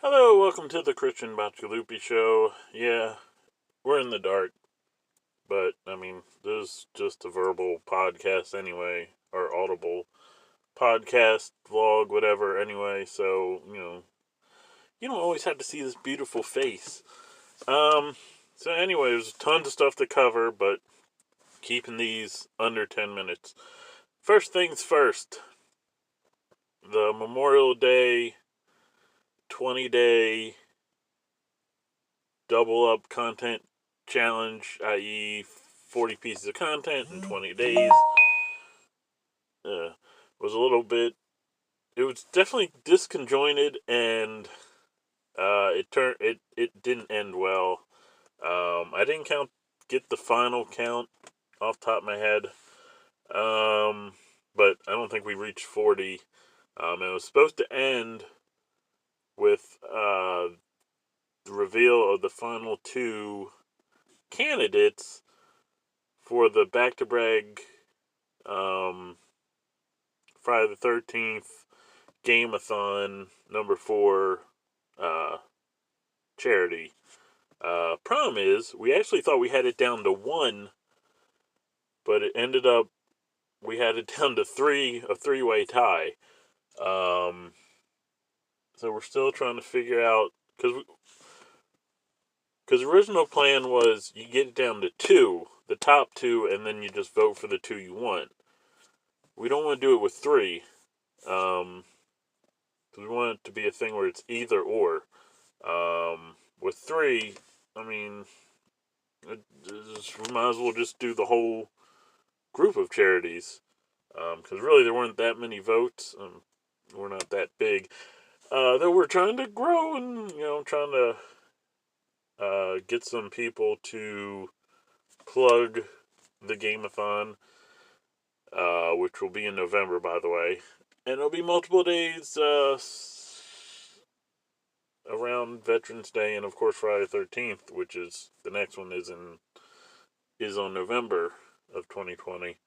Hello, welcome to the Bac2Bragg show. Yeah, we're in the dark, but I mean, this is just a verbal podcast anyway, or audible podcast, vlog, whatever anyway, so, you don't always have to see this beautiful face. So anyway, there's tons of stuff to cover, but keeping these under 10 minutes. First things first, the Memorial Day 20-day double up content challenge, i.e., 40 pieces of content in 20 days. Was a little bit. It was definitely disconjointed, and it didn't end well. I didn't get the final count off the top of my head, but I don't think we reached 40. It was supposed to end with the reveal of the final two candidates for the Bac2Bragg Friday the 13th Game-a-thon number 4 charity. Problem is, we actually thought we had it down to 1, but it ended up we had it down to 3, a 3-way tie. So we're still trying to figure out, because the original plan was you get it down to 2, the top 2, and then you just vote for the 2 you want. We don't want to do it with 3. We want it to be a thing where it's either or. With 3, I mean, we might as well just do the whole group of charities. Because really there weren't that many votes. We're not that big. Though we're trying to grow and, trying to get some people to plug the Game-a-thon, which will be in November, by the way. And it'll be multiple days around Veterans Day, and of course Friday the 13th, which is the next one, is on November of 2020.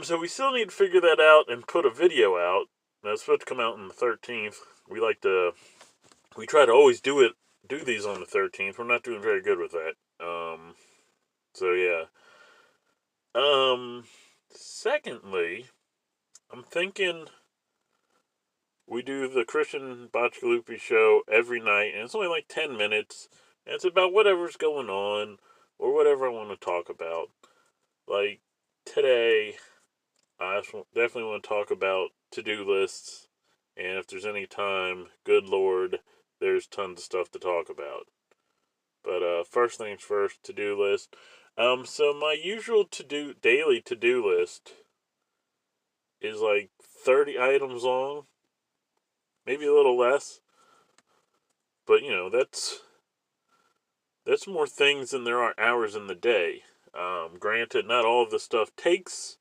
So we still need to figure that out and put a video out. That's supposed to come out on the 13th. We try to always do these on the 13th. We're not doing very good with that. So yeah. Secondly, I'm thinking we do the Bac2Bragg show every night, and it's only like 10 minutes, and it's about whatever's going on, or whatever I want to talk about. Like, today, I definitely want to talk about to-do lists, and if there's any time, good lord, there's tons of stuff to talk about. But first things first, to-do list. So my usual daily to-do list is like 30 items long, maybe a little less. But that's more things than there are hours in the day. Granted, not all of the stuff takes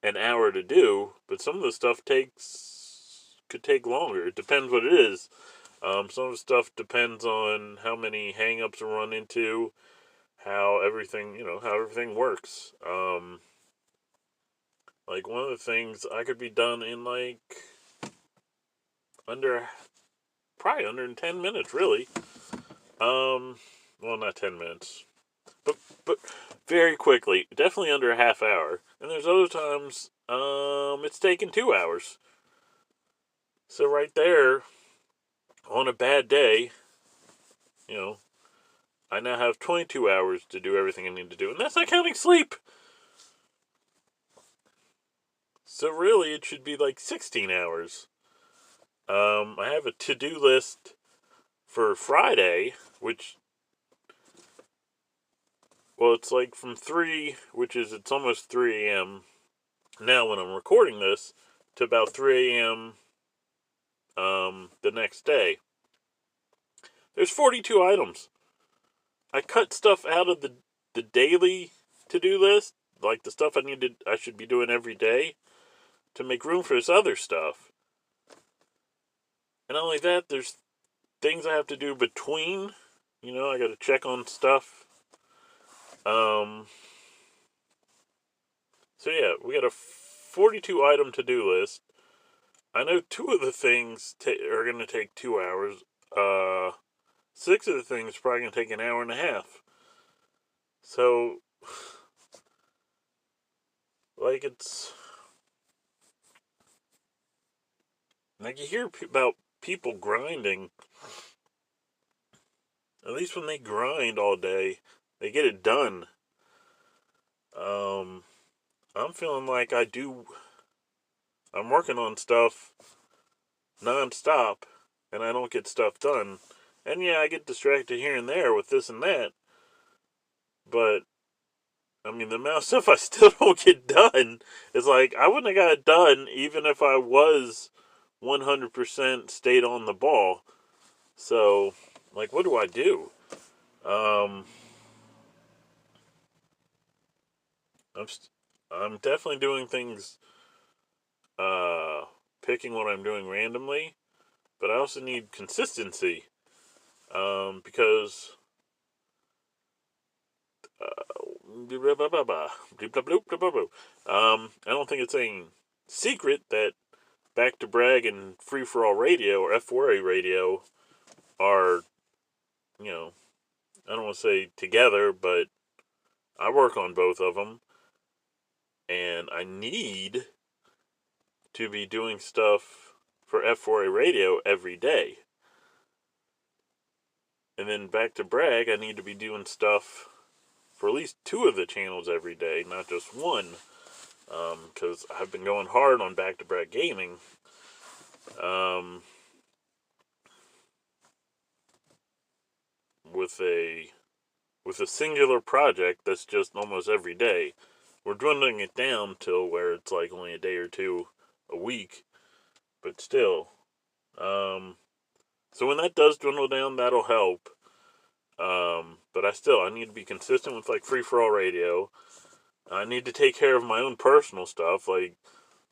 an hour to do, but some of the stuff could take longer. It depends what it is. Some of the stuff depends on how many hang-ups I run into, how everything works. Like, one of the things I could be done in like probably under 10 minutes, really. Well, not 10 minutes, but very quickly, definitely under a half hour. And there's other times, it's taken 2 hours. So right there, on a bad day, I now have 22 hours to do everything I need to do, and that's not counting sleep. So really, it should be like 16 hours. I have a to-do list for Friday, which, well, it's like from 3, it's almost 3 a.m. now when I'm recording this, to about 3 a.m. The next day. There's 42 items. I cut stuff out of the daily to-do list, like the stuff I should be doing every day, to make room for this other stuff. And not only that, there's things I have to do between. I got to check on stuff. So yeah, we got a 42 item to-do list. I know 2 of the things are going to take 2 hours. 6 of the things are probably going to take an hour and a half. So, like, it's like you hear about people grinding. At least when they grind all day, they get it done. I'm feeling like I'm working on stuff nonstop, and I don't get stuff done. And yeah, I get distracted here and there with this and that. But, I mean, the amount of stuff I still don't get done is like, I wouldn't have got it done even if I was 100% stayed on the ball. So, like, what do I do? Um, I'm, I'm definitely doing things, uh, picking what I'm doing randomly, but I also need consistency. Because I don't think it's a secret that Bac2Bragg and Free For All Radio or F4A Radio are, you know, I don't want to say together, but I work on both of them, and I need to be doing stuff for F4A Radio every day. And then Bac2Bragg, I need to be doing stuff for at least 2 of the channels every day, not just one. Because I've been going hard on Bac2Bragg Gaming. With a singular project that's just almost every day. We're dwindling it down till where it's like only a day or 2 a week, but still. So when that does dwindle down, that'll help. But I need to be consistent with like Free For All Radio. I need to take care of my own personal stuff like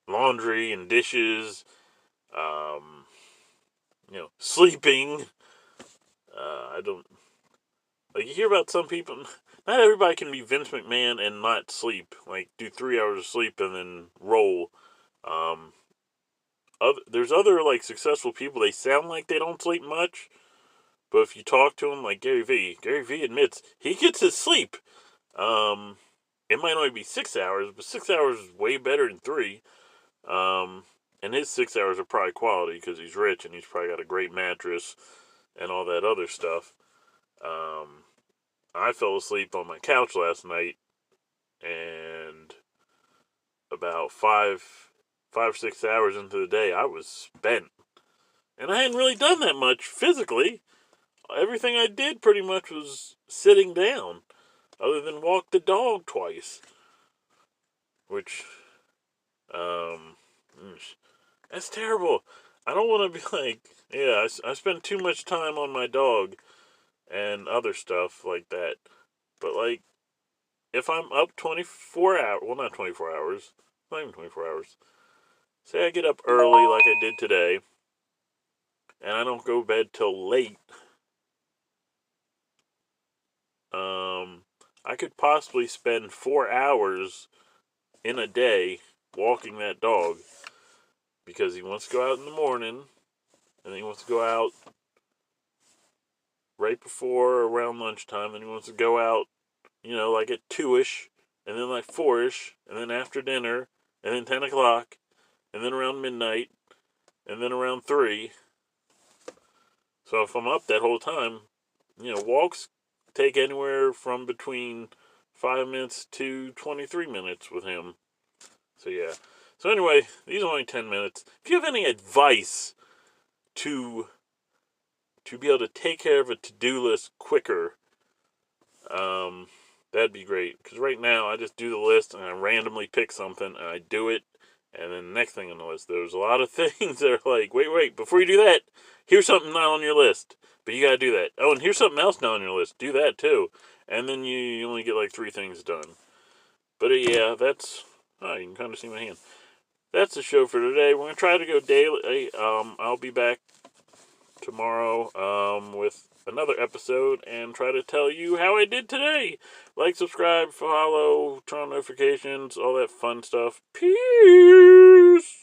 laundry and dishes, um, sleeping. I don't like you hear about some people. Not everybody can be Vince McMahon and not sleep. Like do 3 hours of sleep and then roll. Um, there's other like successful people. They sound like they don't sleep much, but if you talk to them, like Gary V admits he gets his sleep. Um, it might only be 6 hours, but 6 hours is way better than 3. And his 6 hours are probably quality because he's rich and he's probably got a great mattress and all that other stuff. I fell asleep on my couch last night, and about 6 hours into the day, I was spent. And I hadn't really done that much physically. Everything I did pretty much was sitting down, other than walk the dog twice. Which, um, that's terrible. I don't want to be like, yeah, I spend too much time on my dog and other stuff like that. But, like, if I'm up 24 hours, well, not 24 hours, not even 24 hours. Say I get up early like I did today, and I don't go to bed till late. I could possibly spend 4 hours in a day walking that dog because he wants to go out in the morning, and he wants to go out right before around lunchtime, and he wants to go out, like at 2-ish, and then like 4-ish, and then after dinner, and then 10 o'clock, and then around midnight, and then around 3. So if I'm up that whole time, walks take anywhere from between 5 minutes to 23 minutes with him. So yeah. So anyway, these are only 10 minutes. If you have any advice to be able to take care of a to-do list quicker, that'd be great. Because right now, I just do the list and I randomly pick something and I do it. And then the next thing on the list, there's a lot of things that are like, wait, before you do that, here's something not on your list. But you gotta do that. Oh, and here's something else not on your list. Do that too. And then you only get like 3 things done. But yeah, that's... Oh, you can kind of see my hand. That's the show for today. We're going to try to go daily. I'll be back tomorrow with another episode and try to tell you how I did today. Like, subscribe, follow, turn on notifications, all that fun stuff. Peace!